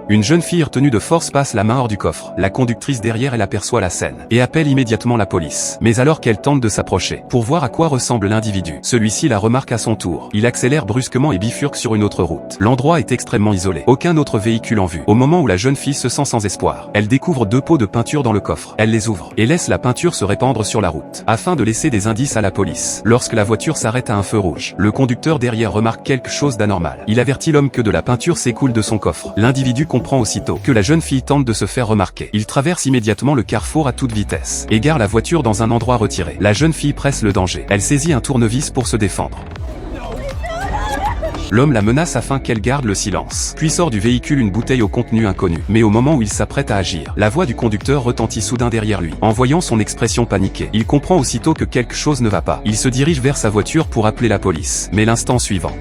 Une jeune fille retenue de force passe la main hors du coffre. La conductrice derrière elle aperçoit la scène et appelle immédiatement la police. Mais alors qu'elle tente de s'approcher pour voir à quoi ressemble l'individu, celui-ci la remarque à son tour. Il accélère brusquement et bifurque sur une autre route. L'endroit est extrêmement isolé. Aucun autre véhicule en vue. Au moment où la jeune fille se sent sans espoir, elle découvre 2 pots de peinture dans le coffre. Elle les ouvre et laisse la peinture se répandre sur la route afin de laisser des indices à la police. Lorsque la voiture s'arrête à un feu rouge, le conducteur derrière remarque quelque chose d'anormal. Il avertit l'homme que de la peinture s'écoule de son coffre. L'individu comprend aussitôt que la jeune fille tente de se faire remarquer. Il traverse immédiatement le carrefour à toute vitesse et gare la voiture dans un endroit retiré. La jeune fille presse le danger. Elle saisit un tournevis pour se défendre. L'homme la menace afin qu'elle garde le silence, puis sort du véhicule une bouteille au contenu inconnu. Mais au moment où il s'apprête à agir, la voix du conducteur retentit soudain derrière lui. En voyant son expression paniquée, il comprend aussitôt que quelque chose ne va pas. Il se dirige vers sa voiture pour appeler la police. Mais l'instant suivant,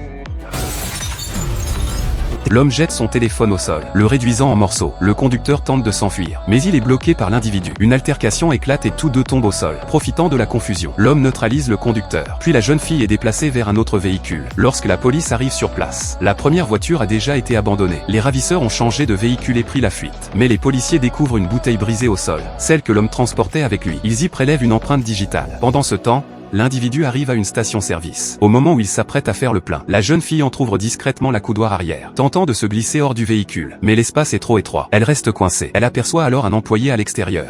l'homme jette son téléphone au sol, le réduisant en morceaux. Le conducteur tente de s'enfuir, mais il est bloqué par l'individu. Une altercation éclate et tous deux tombent au sol. Profitant de la confusion, l'homme neutralise le conducteur. Puis la jeune fille est déplacée vers un autre véhicule. Lorsque la police arrive sur place, la première voiture a déjà été abandonnée. Les ravisseurs ont changé de véhicule et pris la fuite. Mais les policiers découvrent une bouteille brisée au sol, celle que l'homme transportait avec lui. Ils y prélèvent une empreinte digitale. Pendant ce temps, l'individu arrive à une station-service. Au moment où il s'apprête à faire le plein, la jeune fille entrouvre discrètement la coudoir arrière, tentant de se glisser hors du véhicule. Mais l'espace est trop étroit. Elle reste coincée. Elle aperçoit alors un employé à l'extérieur.